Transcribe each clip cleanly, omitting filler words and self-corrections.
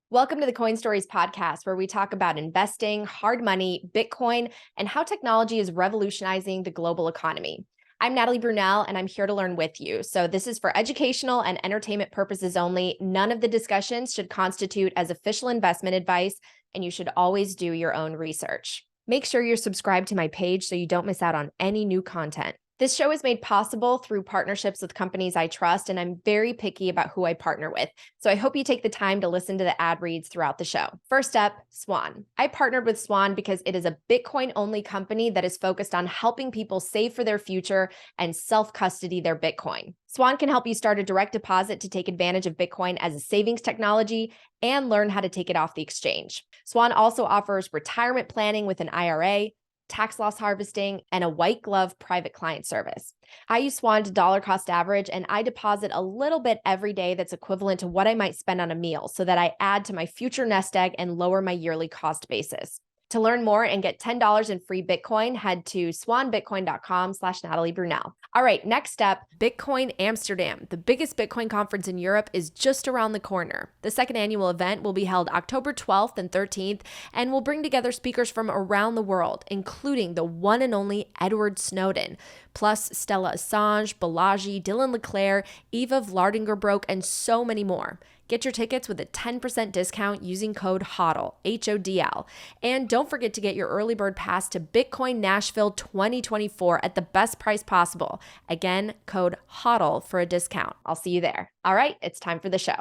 Welcome to the Coin Stories podcast, where we talk about investing, hard money, Bitcoin, and how technology is revolutionizing the global economy. I'm Natalie Brunell, and I'm here to learn with you. So, this is for educational and entertainment purposes only. None of the discussions should constitute as official investment advice, and you should always do your own research. Make sure you're subscribed to my page so you don't miss out on any new content. This show is made possible through partnerships with companies I trust, and I'm very picky about who I partner with. So I hope you take the time to listen to the ad reads throughout the show. First up, Swan. I partnered with Swan because it is a Bitcoin-only company that is focused on helping people save for their future and self-custody their Bitcoin. Swan can help you start a direct deposit to take advantage of Bitcoin as a savings technology and learn how to take it off the exchange. Swan also offers retirement planning with an IRA, tax loss harvesting, and a white glove private client service. I use Swan to dollar cost average, and I deposit a little bit every day that's equivalent to what I might spend on a meal so that I add to my future nest egg and lower my yearly cost basis. To learn more and get $10 in free Bitcoin, head to swanbitcoin.com/Natalie Brunell. All right, next up, Bitcoin Amsterdam. The biggest Bitcoin conference in Europe is just around the corner. The second annual event will be held October 12th and 13th and will bring together speakers from around the world, including the one and only Edward Snowden, plus Stella Assange, Balaji, Dylan LeClaire, Eva Vlardingerbroek, and so many more. Get your tickets with a 10% discount using code HODL, HODL. And don't forget to get your early bird pass to Bitcoin Nashville 2024 at the best price possible. Again, code HODL for a discount. I'll see you there. All right, it's time for the show.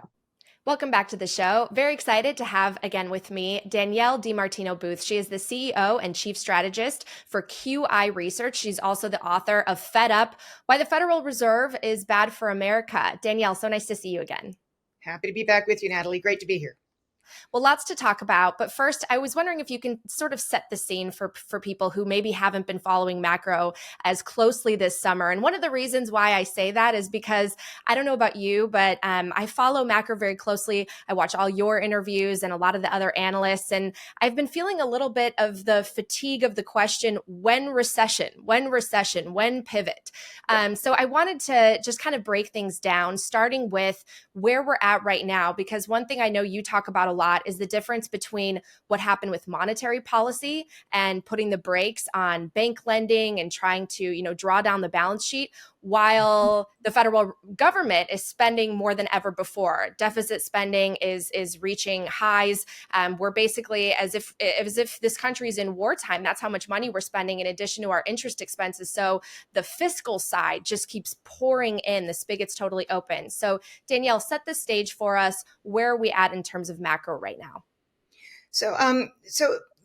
Welcome back to the show. Very excited to have again with me Danielle DiMartino Booth. She is the CEO and Chief Strategist for QI Research. She's also the author of Fed Up, Why the Federal Reserve is Bad for America. Danielle, so nice to see you again. Happy to be back with you, Natalie. Great to be here. Well, lots to talk about. But first, I was wondering if you can sort of set the scene for people who maybe haven't been following macro as closely this summer. And one of the reasons why I say that is because I don't know about you, but I follow macro very closely. I watch all your interviews and a lot of the other analysts. And I've been feeling a little bit of the fatigue of the question, when recession, when pivot? So I wanted to just kind of break things down, starting with where we're at right now, because one thing I know you talk about a lot is the difference between what happened with monetary policy and putting the brakes on bank lending and trying to, draw down the balance sheet, while the federal government is spending more than ever before. Deficit spending is reaching highs. We're basically as if this country is in wartime. That's how much money we're spending in addition to our interest expenses. So the fiscal side just keeps pouring in. The spigot's totally open. So Danielle, set the stage for us. Where are we at in terms of macro right now? So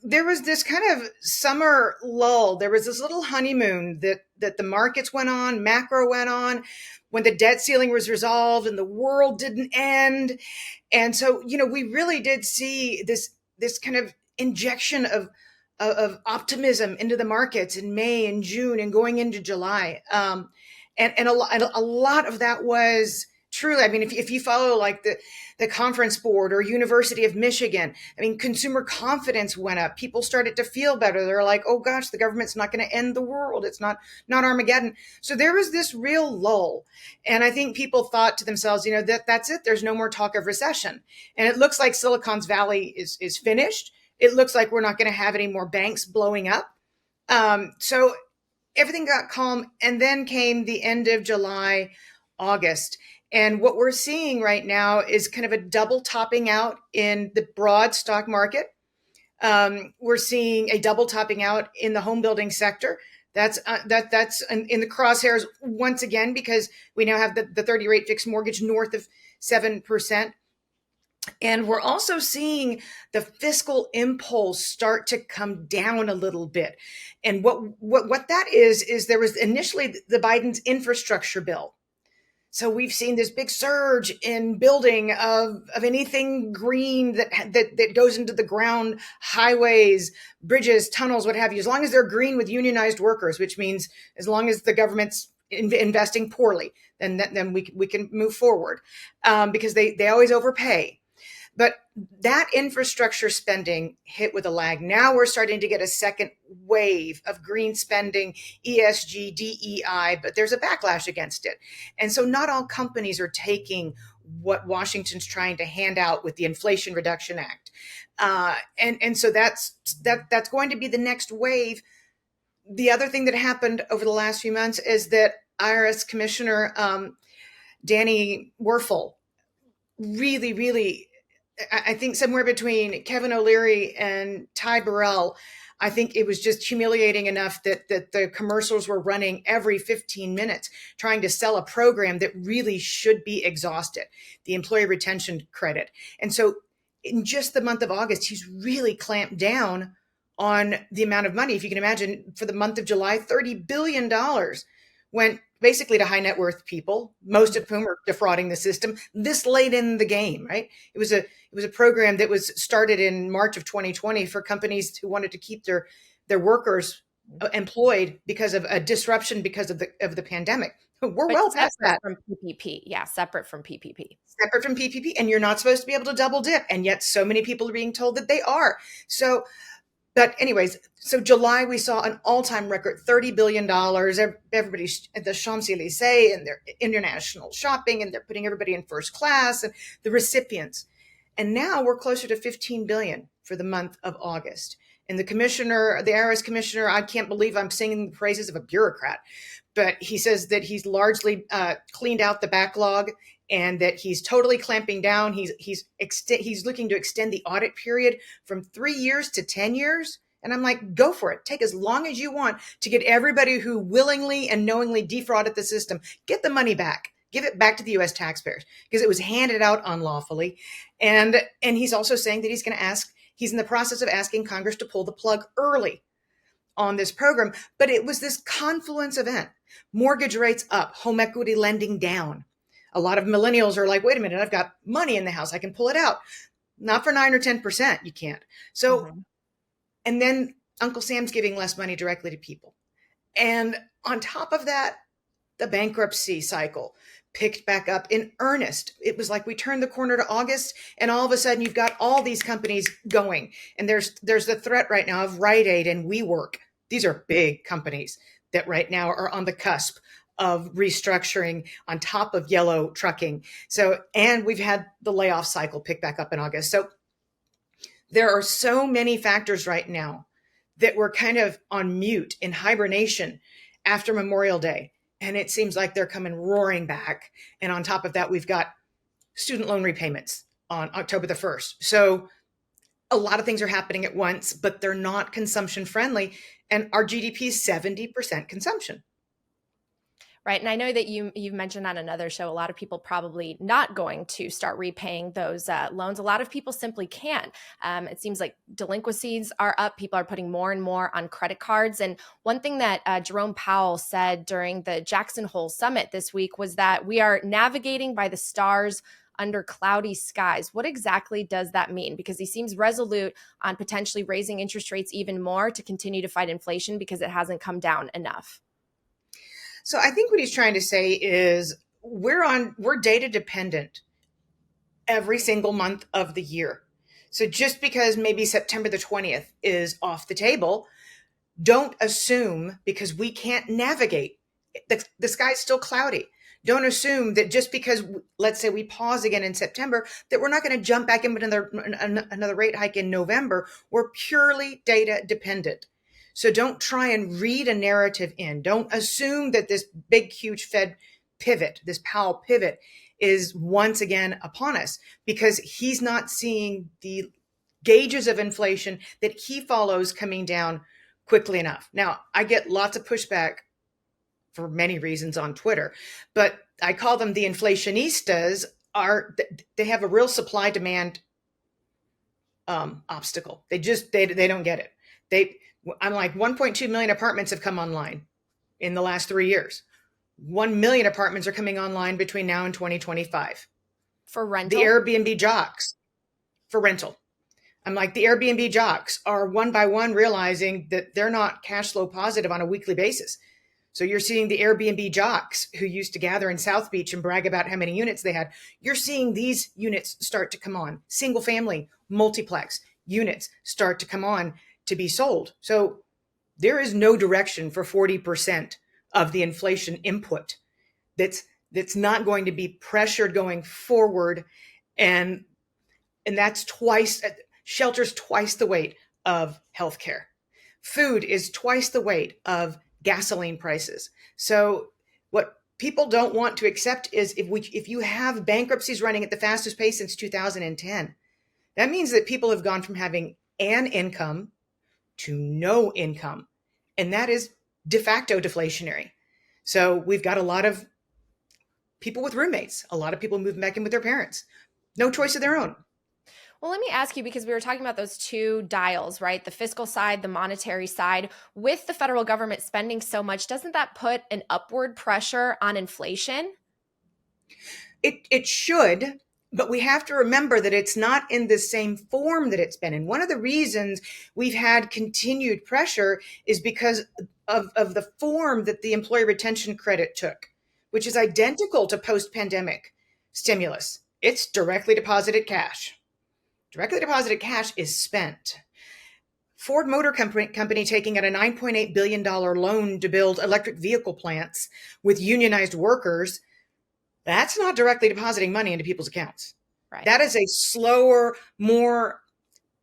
there was this kind of summer lull. There was this little honeymoon that the markets went on, macro went on, when the debt ceiling was resolved and the world didn't end. And so, we really did see this kind of injection of optimism into the markets in May and June and going into July. And a lot of that was true. I mean, if you follow like the Conference Board or University of Michigan, I mean, consumer confidence went up. People started to feel better. They're like, oh gosh, the government's not going to end the world. It's not Armageddon. So there was this real lull. And I think people thought to themselves, that's it. There's no more talk of recession. And it looks like Silicon Valley is finished. It looks like we're not going to have any more banks blowing up. So everything got calm. And then came the end of July, August. And what we're seeing right now is kind of a double topping out in the broad stock market. We're seeing a double topping out in the home building sector. That's in the crosshairs once again, because we now have the 30 rate fixed mortgage north of 7%. And we're also seeing the fiscal impulse start to come down a little bit. And what that is there was initially the Biden's infrastructure bill. So we've seen this big surge in building of anything green that goes into the ground, highways, bridges, tunnels, what have you, as long as they're green with unionized workers, which means as long as the government's investing poorly, then we can move forward, because they always overpay. But that infrastructure spending hit with a lag. Now we're starting to get a second wave of green spending, ESG, DEI, but there's a backlash against it. And so not all companies are taking what Washington's trying to hand out with the Inflation Reduction Act. And so that's going to be the next wave. The other thing that happened over the last few months is that IRS Commissioner Danny Werfel really, I think somewhere between Kevin O'Leary and Ty Burrell, I think it was just humiliating enough that the commercials were running every 15 minutes trying to sell a program that really should be exhausted, the employee retention credit. And so in just the month of August, he's really clamped down on the amount of money. If you can imagine, for the month of July, $30 billion went basically to high net worth people, most of whom are defrauding the system this late in the game, right? It was a program that was started in March of 2020 for companies who wanted to keep their workers employed because of a disruption because of the pandemic. We're well past that. From PPP. Yeah, separate from PPP. Separate from PPP. And you're not supposed to be able to double dip. And yet so many people are being told that they are. So, but anyways, so July, we saw an all-time record, $30 billion. Everybody's at the Champs-Élysées and their international shopping, and they're putting everybody in first class and the recipients. And now we're closer to 15 billion for the month of August. And the commissioner, the IRS commissioner, I can't believe I'm singing the praises of a bureaucrat, but he says that he's largely cleaned out the backlog and that he's totally clamping down. He's looking to extend the audit period from 3 years to 10 years. And I'm like, go for it. Take as long as you want to get everybody who willingly and knowingly defrauded the system, get the money back. Give it back to the U.S. taxpayers because it was handed out unlawfully. And he's also saying that he's in the process of asking Congress to pull the plug early on this program. But it was this confluence event. Mortgage rates up, home equity lending down. A lot of millennials are like, wait a minute, I've got money in the house. I can pull it out. Not for 9 or 10%. You can't. So, And then Uncle Sam's giving less money directly to people. And on top of that, the bankruptcy cycle picked back up in earnest. It was like we turned the corner to August and all of a sudden you've got all these companies going. And there's the threat right now of Rite Aid and WeWork. These are big companies that right now are on the cusp of restructuring on top of yellow trucking. So, and we've had the layoff cycle pick back up in August. So there are so many factors right now that we're kind of on mute in hibernation after Memorial Day. And it seems like they're coming roaring back. And on top of that, we've got student loan repayments on October the 1st. So a lot of things are happening at once, but they're not consumption friendly. And our GDP is 70% consumption. Right. And I know that you've mentioned on another show, a lot of people probably not going to start repaying those loans. A lot of people simply can't. It seems like delinquencies are up. People are putting more and more on credit cards. And one thing that Jerome Powell said during the Jackson Hole Summit this week was that we are navigating by the stars under cloudy skies. What exactly does that mean? Because he seems resolute on potentially raising interest rates even more to continue to fight inflation because it hasn't come down enough. So I think what he's trying to say is we're data dependent every single month of the year. So just because maybe September the 20th is off the table, don't assume because we can't navigate. The sky's still cloudy. Don't assume that just because, let's say we pause again in September, that we're not going to jump back in with another rate hike in November. We're purely data dependent. So don't try and read a narrative in. Don't assume that this big, huge Fed pivot, this Powell pivot, is once again upon us because he's not seeing the gauges of inflation that he follows coming down quickly enough. Now, I get lots of pushback for many reasons on Twitter, but I call them the inflationistas. They have a real supply-demand obstacle. They don't get it. I'm like 1.2 million apartments have come online in the last 3 years. 1 million apartments are coming online between now and 2025. For rental? The Airbnb jocks for rental. I'm like, the Airbnb jocks are one by one realizing that they're not cash flow positive on a weekly basis. So you're seeing the Airbnb jocks who used to gather in South Beach and brag about how many units they had. You're seeing these units start to come on. Single family, multiplex units start to come on to be sold. So there is no direction for 40% of the inflation input that's that's not going to be pressured going forward. And that's twice, shelter's twice the weight of healthcare. Food is twice the weight of gasoline prices. So what people don't want to accept is if you have bankruptcies running at the fastest pace since 2010, that means that people have gone from having an income to no income. And that is de facto deflationary. So we've got a lot of people with roommates. A lot of people move back in with their parents. No choice of their own. Well, let me ask you, because we were talking about those two dials, right? The fiscal side, the monetary side. With the federal government spending so much, doesn't that put an upward pressure on inflation? It should, but we have to remember that it's not in the same form that it's been in. One of the reasons we've had continued pressure is because of the form that the employee retention credit took, which is identical to post-pandemic stimulus. It's directly deposited cash. Directly deposited cash is spent. Ford Motor Company taking out a $9.8 billion loan to build electric vehicle plants with unionized workers. That's not directly depositing money into people's accounts. Right. That is a slower, more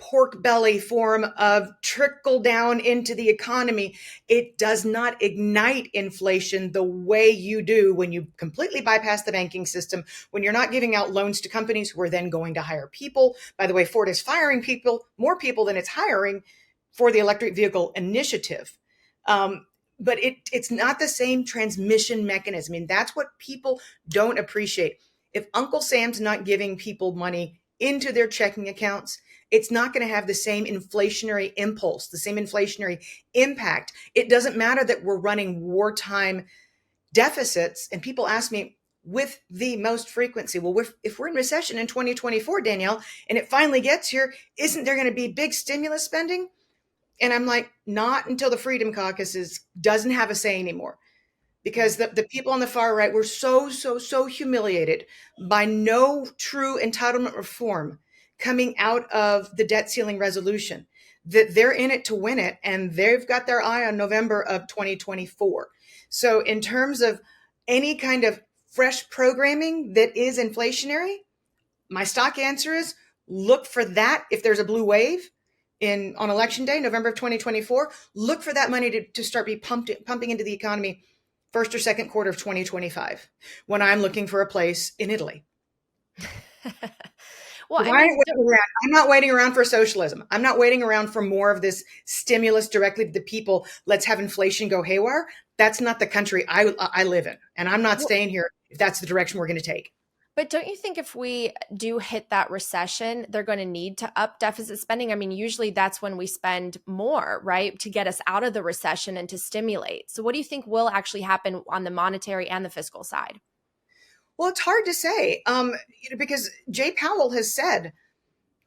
pork belly form of trickle down into the economy. It does not ignite inflation the way you do when you completely bypass the banking system, when you're not giving out loans to companies who are then going to hire people. By the way, Ford is firing people, more people than it's hiring for the electric vehicle initiative. But it's not the same transmission mechanism. I mean, that's what people don't appreciate. If Uncle Sam's not giving people money into their checking accounts, it's not going to have the same inflationary impulse, the same inflationary impact. It doesn't matter that we're running wartime deficits. And people ask me with the most frequency, well, if we're in recession in 2024, Danielle, and it finally gets here, isn't there going to be big stimulus spending? And I'm like, not until the Freedom Caucus doesn't have a say anymore. Because the people on the far right were so humiliated by no true entitlement reform coming out of the debt ceiling resolution, that they're in it to win it, and they've got their eye on November of 2024. So in terms of any kind of fresh programming that is inflationary, my stock answer is look for that. If there's a blue wave on election day, November of 2024, look for that money to start pumping into the economy first or second quarter of 2025, when I'm looking for a place in Italy. Well, I'm not waiting around for socialism. I'm not waiting around for more of this stimulus directly to the people. Let's have inflation go haywire. That's not the country I live in. And I'm not staying here if that's the direction we're going to take. But don't you think if we do hit that recession, they're going to need to up deficit spending? I mean, usually that's when we spend more, right, to get us out of the recession and to stimulate. So what do you think will actually happen on the monetary and the fiscal side? Well, it's hard to say, because Jay Powell has said,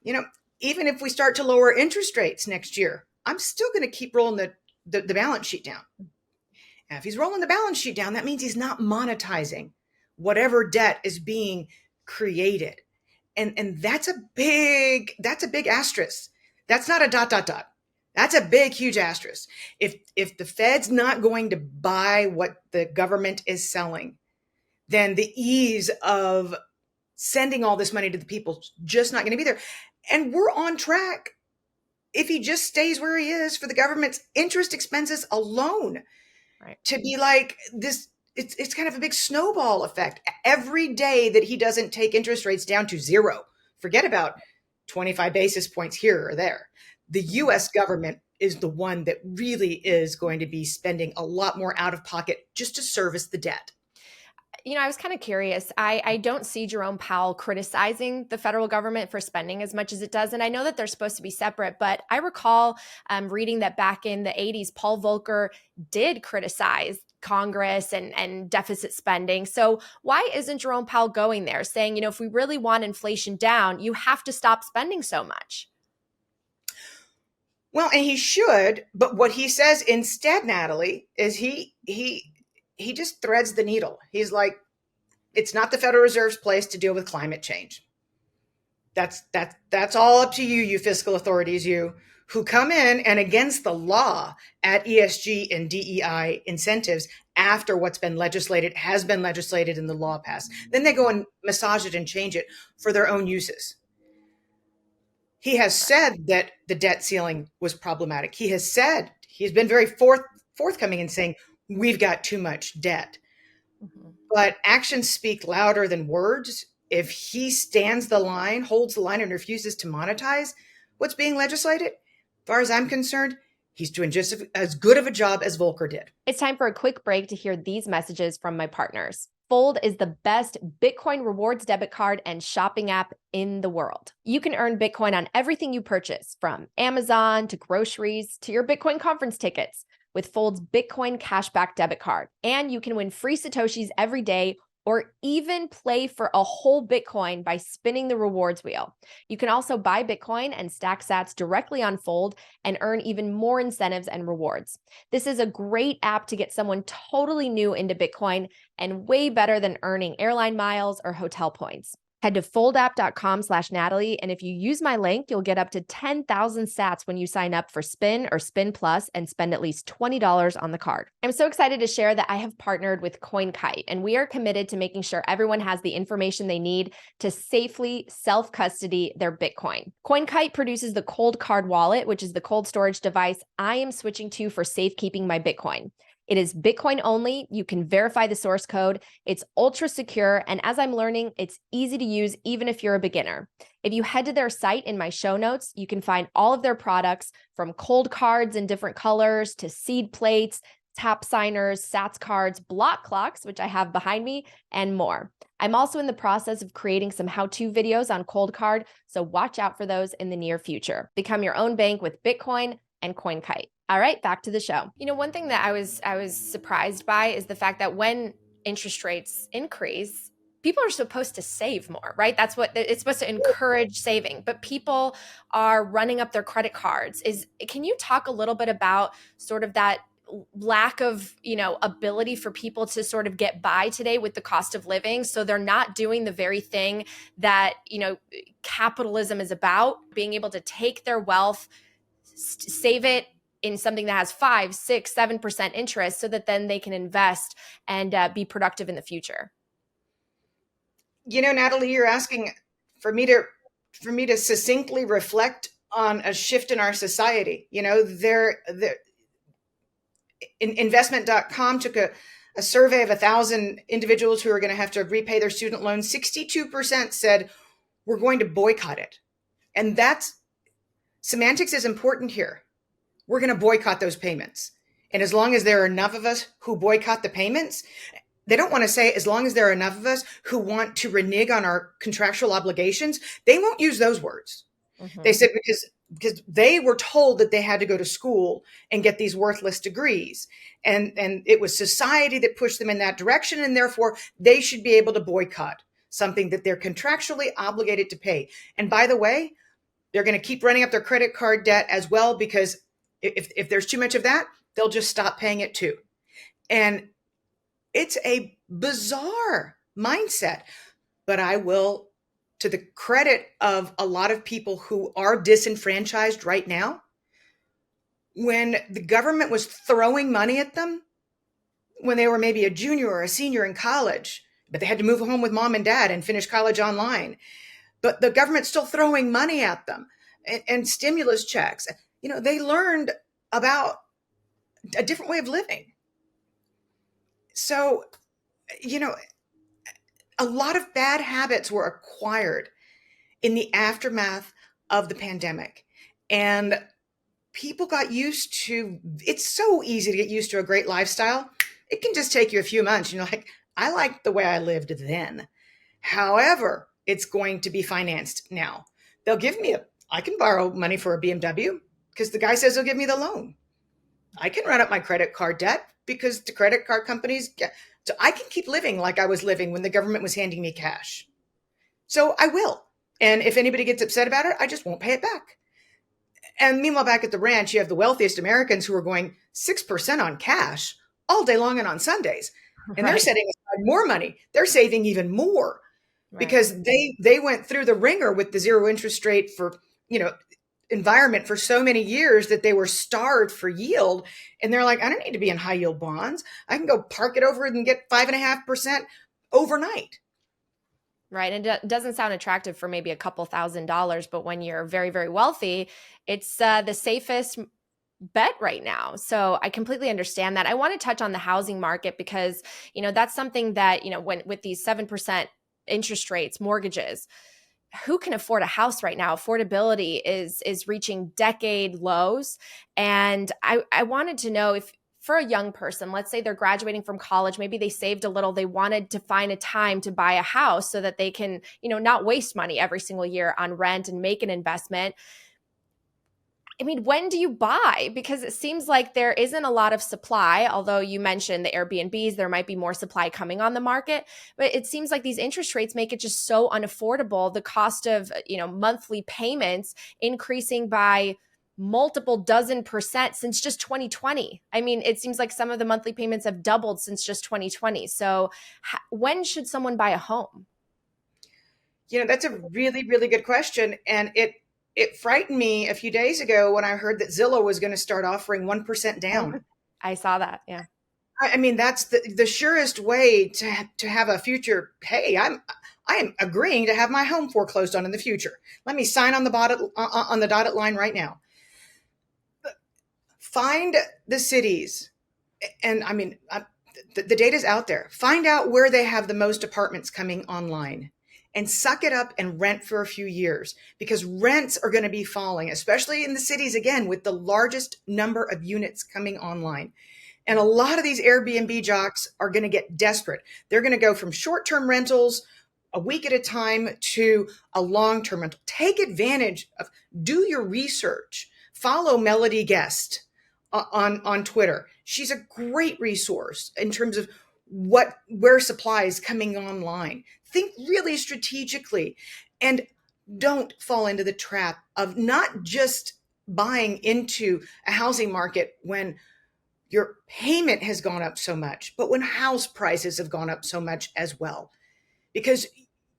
even if we start to lower interest rates next year, I'm still going to keep rolling the balance sheet down. And if he's rolling the balance sheet down, that means he's not monetizing whatever debt is being created. And that's a big asterisk. That's not a ... That's a big, huge asterisk. If the Fed's not going to buy what the government is selling, then the ease of sending all this money to the people is just not going to be there. And we're on track, if he just stays where he is, for the government's interest expenses alone, right, to be like this. It's kind of a big snowball effect. Every day that he doesn't take interest rates down to zero, forget about 25 basis points here or there, the US government is the one that really is going to be spending a lot more out of pocket just to service the debt. I was kind of curious. I don't see Jerome Powell criticizing the federal government for spending as much as it does. And I know that they're supposed to be separate, but I recall reading that back in the 80s, Paul Volcker did criticize Congress and deficit spending. So why isn't Jerome Powell going there saying, if we really want inflation down, you have to stop spending so much? Well, and he should, but what he says instead, Natalie, is he just threads the needle. He's like, it's not the Federal Reserve's place to deal with climate change. That's all up to you fiscal authorities, you who come in and against the law at ESG and DEI incentives after what's been legislated has been legislated and the law passed. Then they go and massage it and change it for their own uses. He has said that the debt ceiling was problematic. He has said, he's been very forthcoming in saying, we've got too much debt. Mm-hmm. But actions speak louder than words. If he stands the line, holds the line, and refuses to monetize what's being legislated, as far as I'm concerned, he's doing just as good of a job as Volcker did. It's time for a quick break to hear these messages from my partners. Fold is the best Bitcoin rewards debit card and shopping app in the world. You can earn Bitcoin on everything you purchase, from Amazon to groceries to your Bitcoin conference tickets, with Fold's Bitcoin cashback debit card. And you can win free Satoshis every day, or even play for a whole Bitcoin by spinning the rewards wheel. You can also buy Bitcoin and stack sats directly on Fold and earn even more incentives and rewards. This is a great app to get someone totally new into Bitcoin, and way better than earning airline miles or hotel points. Head to foldapp.com/Natalie, and if you use my link, you'll get up to 10,000 sats when you sign up for Spin or Spin Plus and spend at least $20 on the card. I'm so excited to share that I have partnered with Coinkite, and we are committed to making sure everyone has the information they need to safely self-custody their Bitcoin. Coinkite produces the ColdCard wallet, which is the cold storage device I am switching to for safekeeping my Bitcoin. It is Bitcoin only. You can verify the source code. It's ultra secure. And as I'm learning, it's easy to use even if you're a beginner. If you head to their site in my show notes, you can find all of their products, from cold cards in different colors to seed plates, tap signers, sats cards, block clocks, which I have behind me, and more. I'm also in the process of creating some how-to videos on ColdCard, so watch out for those in the near future. Become your own bank with Bitcoin and Coinkite. All right, back to the show. You know, one thing that I was surprised by is the fact that when interest rates increase, people are supposed to save more, right? That's what it's supposed to encourage saving, but people are running up their credit cards. Can you talk a little bit about sort of that lack of, ability for people to sort of get by today with the cost of living? So they're not doing the very thing that, capitalism is about, being able to take their wealth, save it in something that has 5, 6, 7% interest, so that then they can invest and be productive in the future. Natalie, you're asking for me to succinctly reflect on a shift in our society. Investment.com took a survey of 1,000 individuals who are going to have to repay their student loans. 62% said we're going to boycott it. And semantics is important here. We're going to boycott those payments. And as long as there are enough of us who boycott the payments, they don't want to say as long as there are enough of us who want to renege on our contractual obligations. They won't use those words. Mm-hmm. They said because they were told that they had to go to school and get these worthless degrees. And it was society that pushed them in that direction. And therefore, they should be able to boycott something that they're contractually obligated to pay. And by the way, they're going to keep running up their credit card debt as well, because if there's too much of that, they'll just stop paying it too. And it's a bizarre mindset. But I will, to the credit of a lot of people who are disenfranchised right now, when the government was throwing money at them when they were maybe a junior or a senior in college, but they had to move home with mom and dad and finish college online, but the government's still throwing money at them and stimulus checks. They learned about a different way of living. So, a lot of bad habits were acquired in the aftermath of the pandemic. And people got used to, it's so easy to get used to a great lifestyle. It can just take you a few months. I liked the way I lived then. However, it's going to be financed now. They'll give me I can borrow money for a BMW because the guy says he'll give me the loan. I can run up my credit card debt because the credit card companies so I can keep living like I was living when the government was handing me cash. So I will. And if anybody gets upset about it, I just won't pay it back. And meanwhile, back at the ranch, you have the wealthiest Americans who are going 6% on cash all day long and on Sundays. And They're setting aside more money. They're saving even more because they went through the ringer with the zero interest rate for, environment for so many years that they were starved for yield. And they're like, I don't need to be in high yield bonds. I can go park it over and get 5.5% overnight. Right. And it doesn't sound attractive for maybe a couple $1,000s, but when you're very, very wealthy, it's the safest bet right now. So I completely understand that. I want to touch on the housing market because, that's something that, when with these 7% interest rates, mortgages, who can afford a house right now? Affordability is reaching decade lows. And I wanted to know if for a young person, let's say they're graduating from college, maybe they saved a little, they wanted to find a time to buy a house so that they can, not waste money every single year on rent and make an investment. I mean, when do you buy? Because it seems like there isn't a lot of supply, although you mentioned the Airbnbs, there might be more supply coming on the market. But it seems like these interest rates make it just so unaffordable. The cost of, monthly payments increasing by multiple dozen percent since just 2020. I mean, it seems like some of the monthly payments have doubled since just 2020. So when should someone buy a home? That's a really, really good question. And it frightened me a few days ago when I heard that Zillow was going to start offering 1% down. I saw that. Yeah. I mean, that's the surest way to have a future. Hey, I am agreeing to have my home foreclosed on in the future. Let me sign on the dotted line right now. Find the cities, and I mean, the data's out there. Find out where they have the most apartments coming online and suck it up and rent for a few years, because rents are going to be falling, especially in the cities, again, with the largest number of units coming online. And a lot of these Airbnb jocks are going to get desperate. They're going to go from short-term rentals a week at a time to a long-term rental. Take advantage do your research. Follow Melody Guest on Twitter. She's a great resource in terms of where supply is coming online. Think really strategically and don't fall into the trap of not just buying into a housing market when your payment has gone up so much, but when house prices have gone up so much as well. Because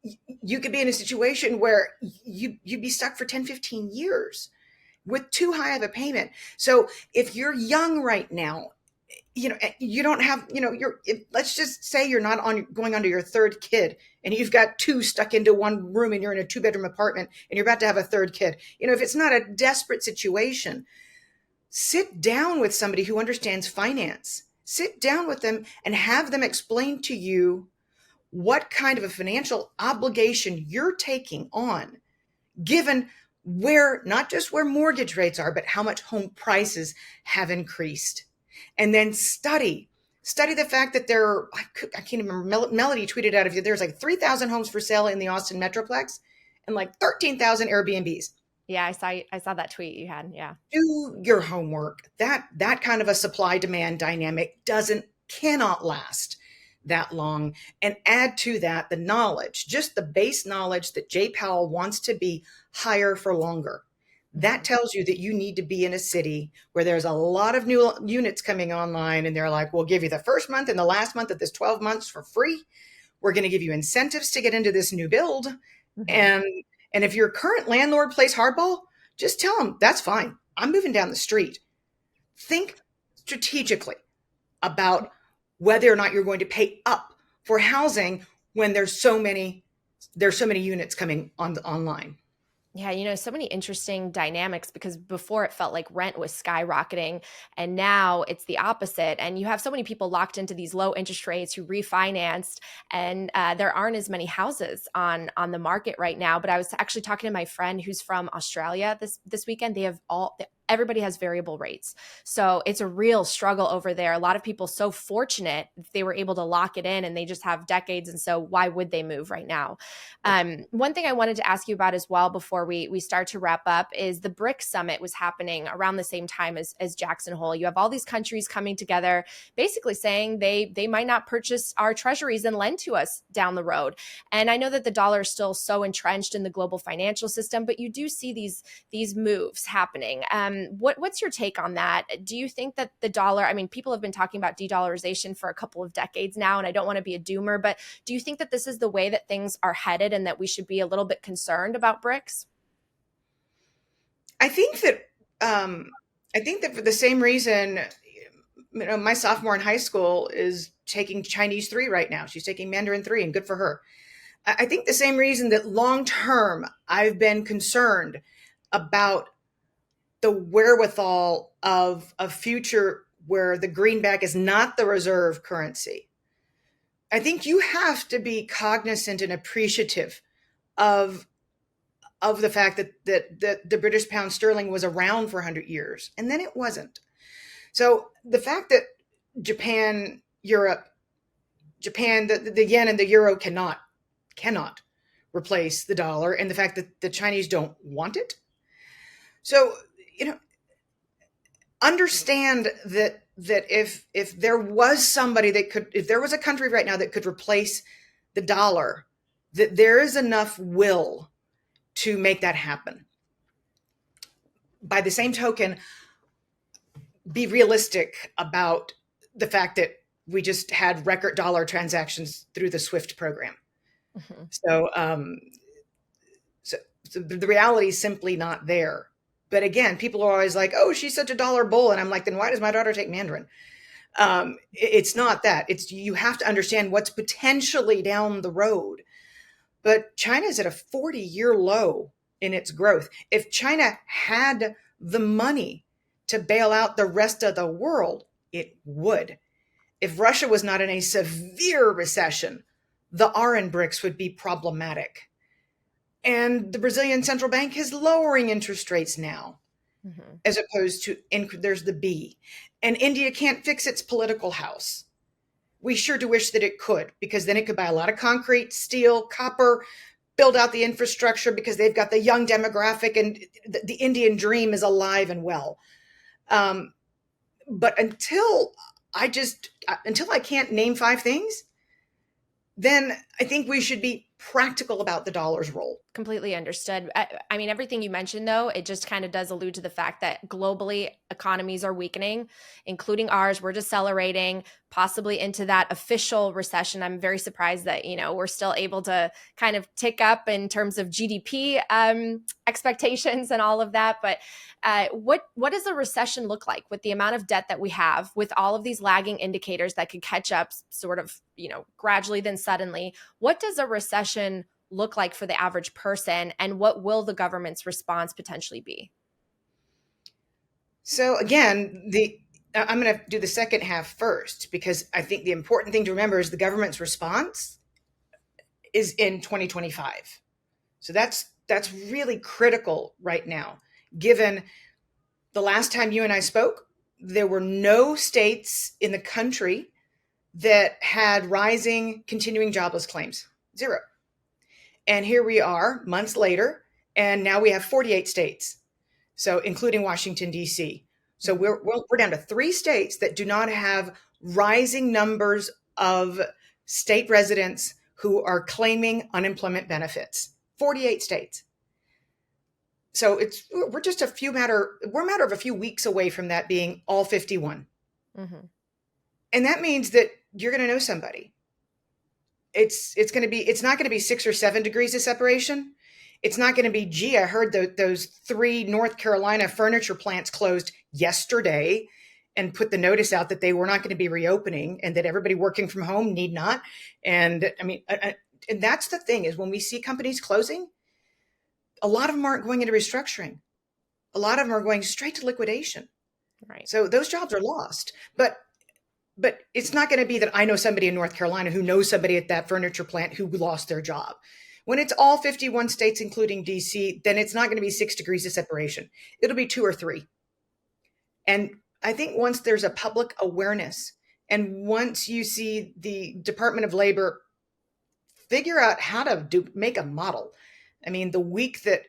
you could be in a situation where you'd be stuck for 10, 15 years with too high of a payment. So if you're young right now, you don't have, let's just say you're not going on to your third kid and you've got two stuck into one room and you're in a 2-bedroom apartment and you're about to have a third kid. If it's not a desperate situation, sit down with somebody who understands finance. Sit down with them and have them explain to you what kind of a financial obligation you're taking on, given not just where mortgage rates are, but how much home prices have increased. And then study the fact that I can't remember, Melody tweeted out, there's like 3,000 homes for sale in the Austin Metroplex and like 13,000 Airbnbs. Yeah, I saw that tweet you had. Yeah. Do your homework. That kind of a supply demand dynamic cannot last that long. And add to that the knowledge, just the base knowledge that Jay Powell wants to be higher for longer. That tells you that you need to be in a city where there's a lot of new units coming online and they're like, we'll give you the first month and the last month of this 12 months for free. We're going to give you incentives to get into this new build. And if your current landlord plays hardball, just tell them that's fine. I'm moving down the street. Think strategically about whether or not you're going to pay up for housing when there's so many units coming online. Yeah, so many interesting dynamics because before it felt like rent was skyrocketing and now it's the opposite. And you have so many people locked into these low interest rates who refinanced and there aren't as many houses on the market right now. But I was actually talking to my friend who's from Australia this weekend. Everybody has variable rates. So it's a real struggle over there. A lot of people so fortunate they were able to lock it in and they just have decades. And so why would they move right now? One thing I wanted to ask you about as well before we start to wrap up is the BRICS summit was happening around the same time as Jackson Hole. You have all these countries coming together, basically saying they might not purchase our treasuries and lend to us down the road. And I know that the dollar is still so entrenched in the global financial system, but you do see these moves happening. What's your take on that? Do you think that the dollar, I mean, people have been talking about de-dollarization for a couple of decades now, and I don't want to be a doomer, but do you think that this is the way that things are headed and that we should be a little bit concerned about BRICS? I think that for the same reason, my sophomore in high school is taking Chinese 3 right now. She's taking Mandarin 3, and good for her. I think the same reason that long term I've been concerned about the wherewithal of a future where the greenback is not the reserve currency. I think you have to be cognizant and appreciative of the fact that the British pound sterling was around for 100 years and then it wasn't. So the fact that the yen and the euro cannot replace the dollar, and the fact that the Chinese don't want it. So, understand that if there was somebody if there was a country right now that could replace the dollar, that there is enough will to make that happen. By the same token, be realistic about the fact that we just had record dollar transactions through the SWIFT program. Mm-hmm. So the reality is simply not there. But again, people are always like, oh, she's such a dollar bull. And I'm like, then why does my daughter take Mandarin? It's not that. You have to understand what's potentially down the road. But China's at a 40-year low in its growth. If China had the money to bail out the rest of the world, it would. If Russia was not in a severe recession, the R in BRICS would be problematic. And the Brazilian central bank is lowering interest rates now, mm-hmm. as opposed to there's the B. And India can't fix its political house. We sure do wish that it could, because then it could buy a lot of concrete, steel, copper, build out the infrastructure, because they've got the young demographic and the Indian dream is alive and well. But until I can't name 5 things, then I think we should be practical about the dollar's role. Completely understood. I mean, everything you mentioned, though, it just kind of does allude to the fact that globally economies are weakening, including ours. We're decelerating, possibly into that official recession. I'm very surprised that, we're still able to kind of tick up in terms of GDP expectations and all of that. But what does a recession look like with the amount of debt that we have, with all of these lagging indicators that could catch up sort of, gradually then suddenly? What does a recession look like for the average person, and what will the government's response potentially be? So again, I'm going to do the second half first, because I think the important thing to remember is the government's response is in 2025. So that's really critical right now, given the last time you and I spoke, there were no states in the country that had rising continuing jobless claims. 0. And here we are months later, and now we have 48 states, so including Washington, D.C. So we're down to 3 states that do not have rising numbers of state residents who are claiming unemployment benefits. 48 states. So we're a matter of a few weeks away from that being all 51. Mm-hmm. And that means that you're going to know somebody. It's not going to be 6 or 7 degrees of separation. It's not going to be, gee, I heard those 3 North Carolina furniture plants closed yesterday and put the notice out that they were not going to be reopening, and that everybody working from home need not. And I mean, and that's the thing, is when we see companies closing, a lot of them aren't going into restructuring. A lot of them are going straight to liquidation. Right. So those jobs are lost. But it's not going to be that I know somebody in North Carolina who knows somebody at that furniture plant who lost their job. When it's all 51 states, including DC, then it's not going to be 6 degrees of separation. It'll be 2 or 3. And I think once there's a public awareness, and once you see the Department of Labor figure out how to make a model. I mean, the week that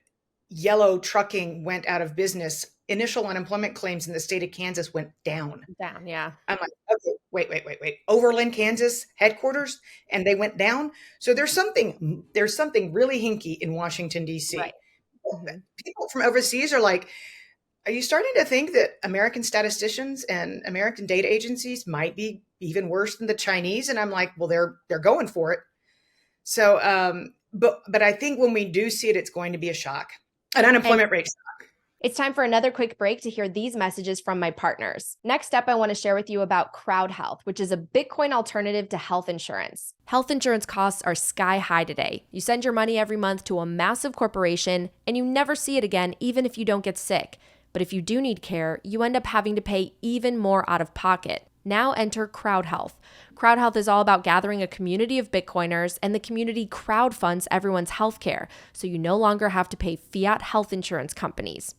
Yellow Trucking went out of business, initial unemployment claims in the state of Kansas went down. Down, yeah. I'm like, okay, wait. Overland, Kansas headquarters, and they went down. So there's something really hinky in Washington, D.C. Right. Mm-hmm. People from overseas are like, are you starting to think that American statisticians and American data agencies might be even worse than the Chinese? And I'm like, well, they're going for it. So, but I think when we do see it, it's going to be a shock, an unemployment rate shock. It's time for another quick break to hear these messages from my partners. Next up, I want to share with you about CrowdHealth, which is a Bitcoin alternative to health insurance. Health insurance costs are sky high today. You send your money every month to a massive corporation and you never see it again, even if you don't get sick. But if you do need care, you end up having to pay even more out of pocket. Now enter CrowdHealth. CrowdHealth is all about gathering a community of Bitcoiners, and the community crowdfunds everyone's healthcare, so you no longer have to pay fiat health insurance companies.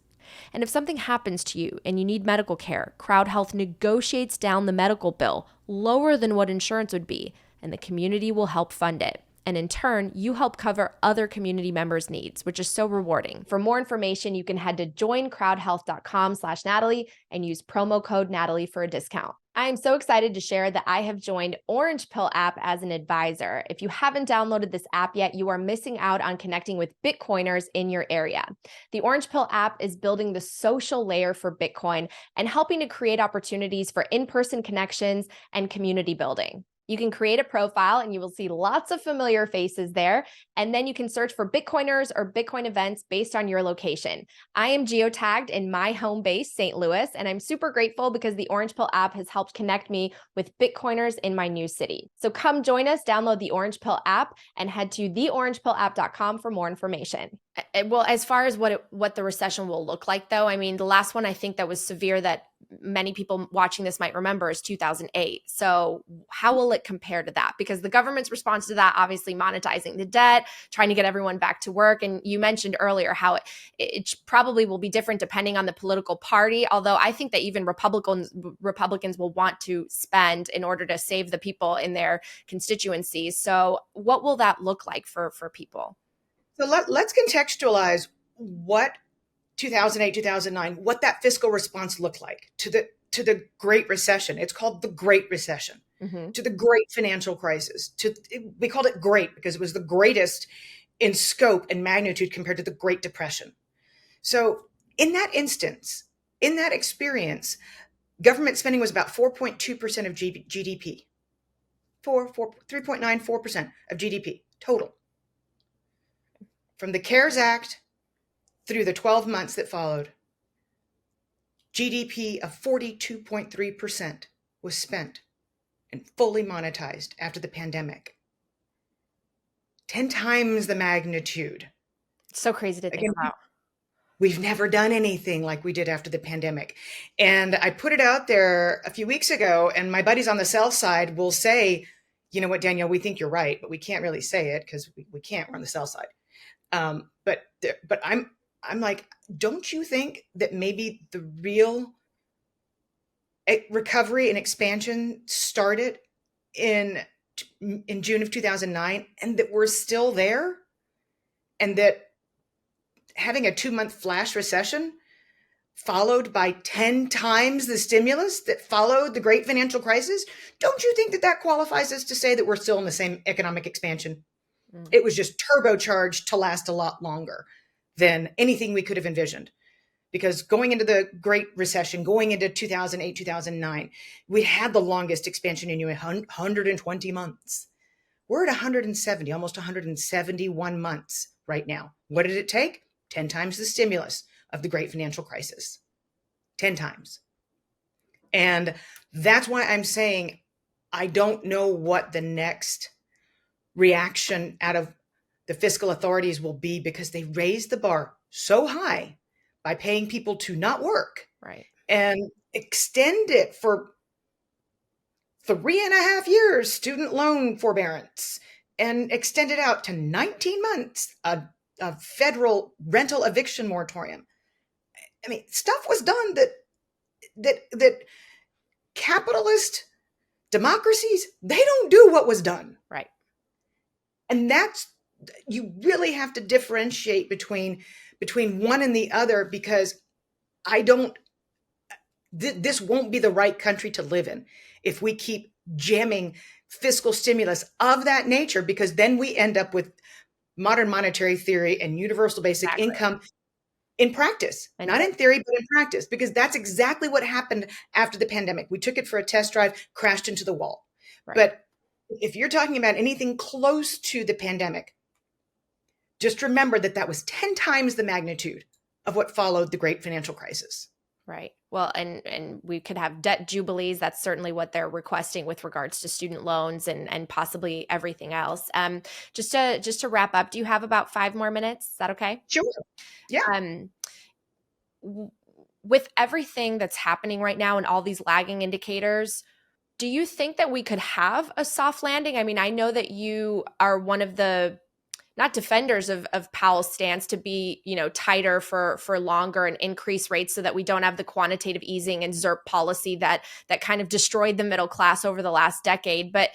And if something happens to you and you need medical care, CrowdHealth negotiates down the medical bill lower than what insurance would be, and the community will help fund it. And in turn, you help cover other community members' needs, which is so rewarding. For more information, you can head to joincrowdhealth.com/Natalie and use promo code Natalie for a discount. I am so excited to share that I have joined Orange Pill app as an advisor. If you haven't downloaded this app yet, you are missing out on connecting with Bitcoiners in your area. The Orange Pill app is building the social layer for Bitcoin and helping to create opportunities for in-person connections and community building. You can create a profile and you will see lots of familiar faces there. And then you can search for Bitcoiners or Bitcoin events based on your location. I am geotagged in my home base, St. Louis, and I'm super grateful because the Orange Pill app has helped connect me with Bitcoiners in my new city. So come join us, download the Orange Pill app and head to theorangepillapp.com for more information. Well, as far as what the recession will look like, though, I mean, the last one I think that was severe that many people watching this might remember is 2008. So how will it compare to that? Because the government's response to that, obviously monetizing the debt, trying to get everyone back to work. And you mentioned earlier how it probably will be different depending on the political party. Although I think that even Republicans will want to spend in order to save the people in their constituencies. So what will that look like for people? So let's contextualize what 2008, 2009, what that fiscal response looked like to the Great Recession. It's called the Great Recession, to the Great Financial Crisis. We called it great because it was the greatest in scope and magnitude compared to the Great Depression. So in that instance, in that experience, government spending was about 4.2% of GDP, 3.94% of GDP total. From the CARES Act through the 12 months that followed, GDP of 42.3% was spent and fully monetized after the pandemic. 10 times the magnitude. It's so crazy to think about. We've never done anything like we did after the pandemic. And I put it out there a few weeks ago, and my buddies on the sell side will say, you know what, Danielle, we think you're right, but we can't really say it because we can't, we're on the sell side. But I'm like, don't you think that maybe the real recovery and expansion started in June of 2009 and that we're still there, and that having a 2-month flash recession followed by 10 times the stimulus that followed the great financial crisis, don't you think that that qualifies us to say that we're still in the same economic expansion? It was just turbocharged to last a lot longer than anything we could have envisioned. Because going into the Great Recession, going into 2008, 2009, we had the longest expansion in 120 months. We're at 170, almost 171 months right now. What did it take? 10 times the stimulus of the Great Financial Crisis. 10 times. And that's why I'm saying I don't know what the next reaction out of the fiscal authorities will be, because they raised the bar so high by paying people to not work, right, and extend it for 3.5 years, student loan forbearance, and extend it out to 19 months, a federal rental eviction moratorium. I mean, stuff was done that capitalist democracies, they don't do what was done. Right. And that's, you really have to differentiate between one and the other, because this won't be the right country to live in if we keep jamming fiscal stimulus of that nature, because then we end up with modern monetary theory and universal basic income in practice, not in theory, but in practice, because that's exactly what happened after the pandemic. We took it for a test drive, crashed into the wall. Right. But if you're talking about anything close to the pandemic, just remember that was 10 times the magnitude of what followed the great financial crisis. Right. Well, and we could have debt jubilees. That's certainly what they're requesting with regards to student loans and possibly everything else. Just to wrap up, do you have about 5 more minutes? Is that okay? Sure. Yeah. Um, w- with everything that's happening right now and all these lagging indicators, do you think that we could have a soft landing? I mean, I know that you are one of the not defenders of Powell's stance to be, tighter for longer and increase rates so that we don't have the quantitative easing and ZERP policy that kind of destroyed the middle class over the last decade. But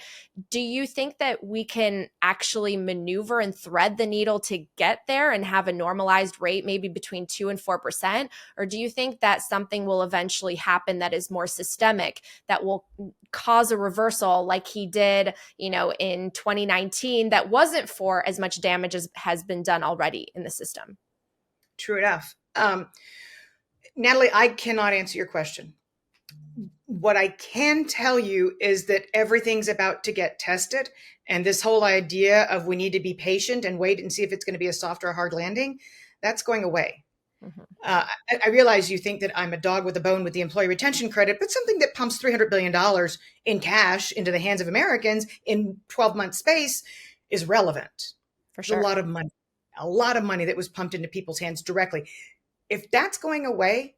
do you think that we can actually maneuver and thread the needle to get there and have a normalized rate maybe between 2 and 4%? Or do you think that something will eventually happen that is more systemic, that will cause a reversal like he did, in 2019, that wasn't for as much damage as has been done already in the system? True enough. Natalie, I cannot answer your question. What I can tell you is that everything's about to get tested. And this whole idea of we need to be patient and wait and see if it's going to be a soft or a hard landing, that's going away. Mm-hmm. I realize you think that I'm a dog with a bone with the employee retention credit, but something that pumps $300 billion in cash into the hands of Americans in 12-month space is relevant. For sure. A lot of money that was pumped into people's hands directly. If that's going away,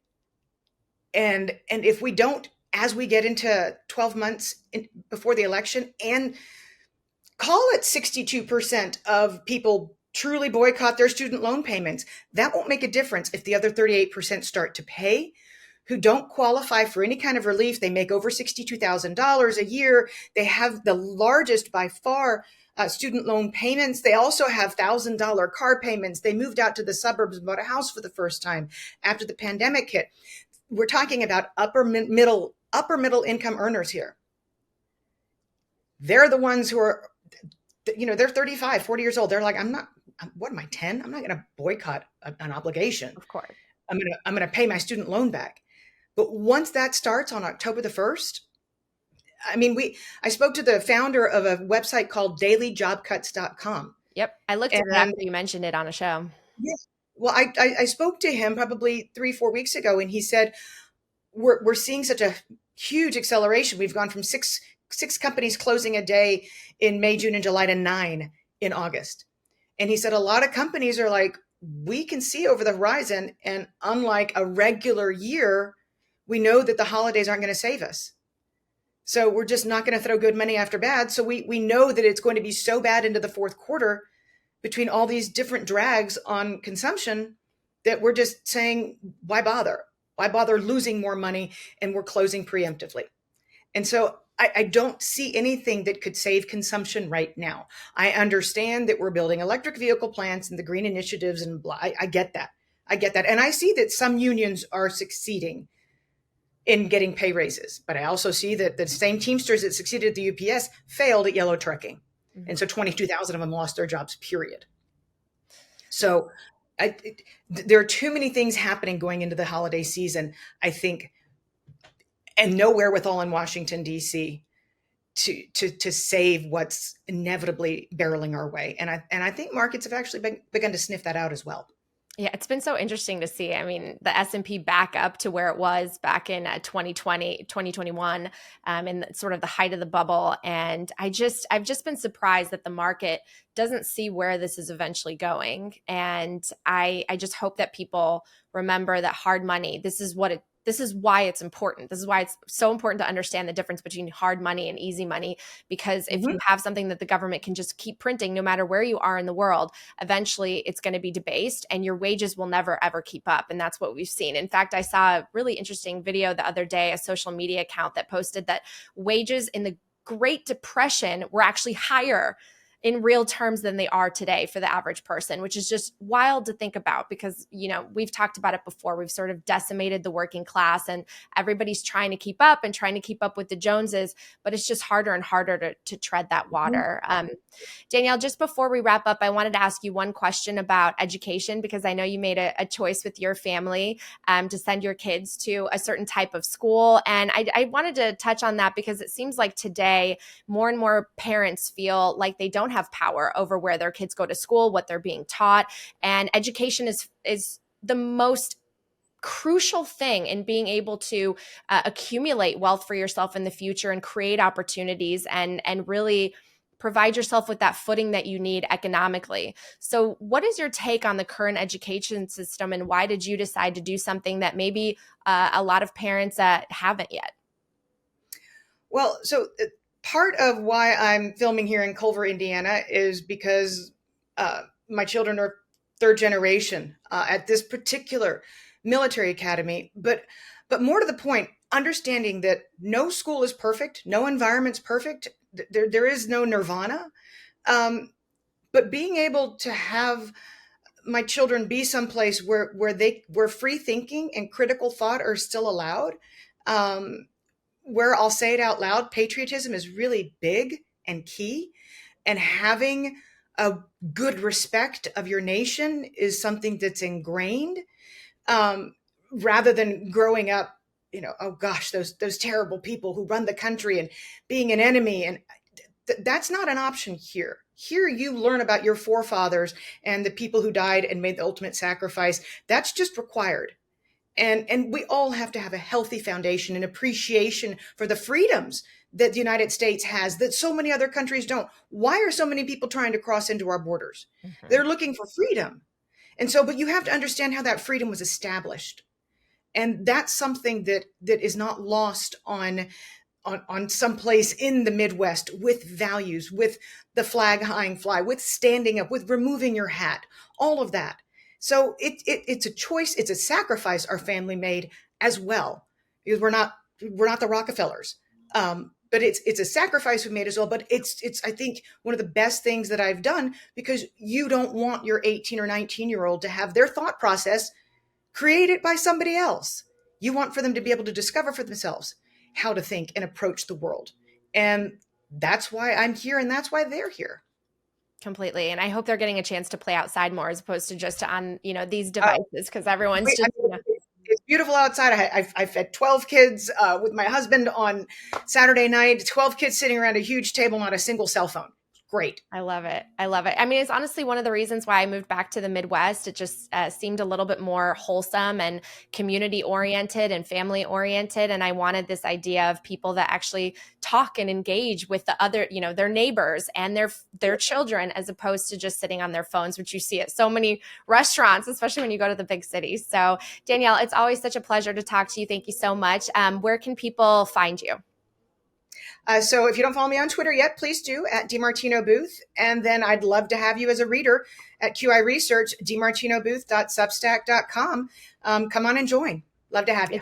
and if we don't, as we get into 12 months before the election, and call it 62% of people truly boycott their student loan payments, that won't make a difference if the other 38% start to pay, who don't qualify for any kind of relief. They make over $62,000 a year. They have the largest by far student loan payments. They also have $1,000 car payments. They moved out to the suburbs and bought a house for the first time after the pandemic hit. We're talking about upper middle income earners here. They're the ones who are, they're 35, 40 years old. They're like, what am I, 10? I'm not going to boycott an obligation. Of course. I'm going to pay my student loan back. But once that starts on October the 1st, I spoke to the founder of a website called dailyjobcuts.com. Yep. I looked at that after you mentioned it on a show. Yeah. Well, I spoke to him probably 3-4 weeks ago, and he said, we're seeing such a huge acceleration. We've gone from six companies closing a day in May, June, and July to 9 in August. And he said a lot of companies are like, we can see over the horizon, and unlike a regular year, we know that the holidays aren't going to save us. So we're just not going to throw good money after bad. So we know that it's going to be so bad into the fourth quarter between all these different drags on consumption that we're just saying, why bother? Why bother losing more money? And we're closing preemptively. And so I don't see anything that could save consumption right now. I understand that we're building electric vehicle plants and the green initiatives and blah. I get that. And I see that some unions are succeeding in getting pay raises. But I also see that the same Teamsters that succeeded at the UPS failed at yellow trucking. Mm-hmm. And so 22,000 of them lost their jobs, period. So there are too many things happening going into the holiday season, I think, and no wherewithal in Washington, D.C. to save what's inevitably barreling our way. And I think markets have actually begun to sniff that out as well. Yeah, it's been so interesting to see. I mean, the S&P back up to where it was back in 2020, 2021, in sort of the height of the bubble. And I've just been surprised that the market doesn't see where this is eventually going. And I just hope that people remember that hard money, this is why it's important. This is why it's so important to understand the difference between hard money and easy money, because if you have something that the government can just keep printing, no matter where you are in the world, eventually it's going to be debased and your wages will never, ever keep up. And that's what we've seen. In fact, I saw a really interesting video the other day, a social media account that posted that wages in the Great Depression were actually higher in real terms than they are today for the average person, which is just wild to think about because, we've talked about it before. We've sort of decimated the working class and everybody's trying to keep up with the Joneses, but it's just harder and harder to tread that water. Danielle, just before we wrap up, I wanted to ask you one question about education, because I know you made a choice with your family to send your kids to a certain type of school. And I wanted to touch on that because it seems like today more and more parents feel like they don't have power over where their kids go to school, what they're being taught. And education is the most crucial thing in being able to accumulate wealth for yourself in the future and create opportunities and really provide yourself with that footing that you need economically. So what is your take on the current education system, and why did you decide to do something that maybe a lot of parents haven't yet? Well, so part of why I'm filming here in Culver, Indiana is because my children are third generation at this particular military academy. But more to the point, understanding that no school is perfect, no environment's perfect. There is no nirvana. But being able to have my children be someplace where free thinking and critical thought are still allowed, where I'll say it out loud, patriotism is really big and key, and having a good respect of your nation is something that's ingrained, rather than growing up, oh gosh, those terrible people who run the country and being an enemy. And that's not an option here. Here you learn about your forefathers and the people who died and made the ultimate sacrifice. That's just required. And we all have to have a healthy foundation and appreciation for the freedoms that the United States has that so many other countries don't. Why are so many people trying to cross into our borders? Mm-hmm. They're looking for freedom. And so, but you have to understand how that freedom was established. And that's something that is not lost on some place in the Midwest, with values, with the flag high and fly, with standing up, with removing your hat, all of that. So it's a choice, it's a sacrifice our family made as well, because we're not the Rockefellers, but it's a sacrifice we made as well. But it's I think one of the best things that I've done, because you don't want your 18 or 19-year-old to have their thought process created by somebody else. You want for them to be able to discover for themselves how to think and approach the world. And that's why I'm here, and that's why they're here. Completely. And I hope they're getting a chance to play outside more as opposed to just on, these devices, because everyone's just, It's beautiful outside. I've fed 12 kids with my husband on Saturday night, 12 kids sitting around a huge table, not a single cell phone. Great. I love it. I love it. I mean, it's honestly one of the reasons why I moved back to the Midwest. It just seemed a little bit more wholesome and community oriented and family oriented. And I wanted this idea of people that actually talk and engage with the other, their neighbors and their children, as opposed to just sitting on their phones, which you see at so many restaurants, especially when you go to the big cities. So Danielle, it's always such a pleasure to talk to you. Thank you so much. Where can people find you? So if you don't follow me on Twitter yet, please do, at DiMartino Booth. And then I'd love to have you as a reader at QI Research, DiMartinoBooth.substack.com. Come on and join. Love to have you.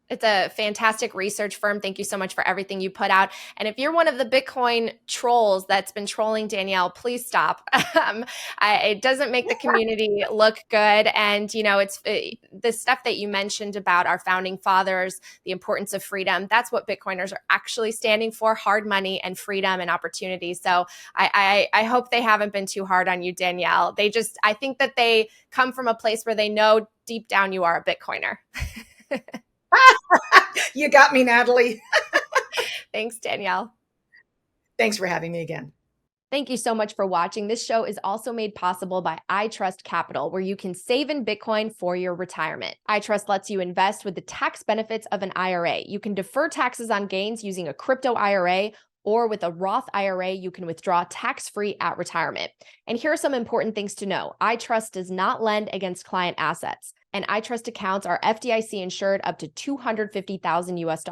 It's a fantastic research firm. Thank you so much for everything you put out. And if you're one of the Bitcoin trolls that's been trolling Danielle, please stop. It doesn't make the community look good. And, the stuff that you mentioned about our founding fathers, the importance of freedom, that's what Bitcoiners are actually standing for: hard money and freedom and opportunity. So I hope they haven't been too hard on you, Danielle. I think that they come from a place where they know deep down you are a Bitcoiner. You got me, Natalie. Thanks, Danielle. Thanks for having me again. Thank you so much for watching. This show is also made possible by iTrust Capital, where you can save in Bitcoin for your retirement. iTrust lets you invest with the tax benefits of an IRA. You can defer taxes on gains using a crypto IRA, or with a Roth IRA, you can withdraw tax-free at retirement. And here are some important things to know. iTrust does not lend against client assets, and iTrust accounts are FDIC insured up to $250,000 US.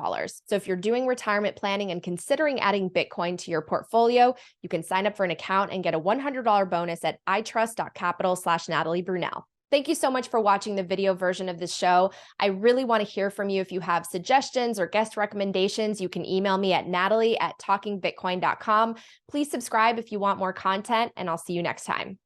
So if you're doing retirement planning and considering adding Bitcoin to your portfolio, you can sign up for an account and get a $100 bonus at itrust.capital/Natalie Brunell. Thank you so much for watching the video version of this show. I really want to hear from you. If you have suggestions or guest recommendations, you can email me at natalie@talkingbitcoin.com. Please subscribe if you want more content, and I'll see you next time.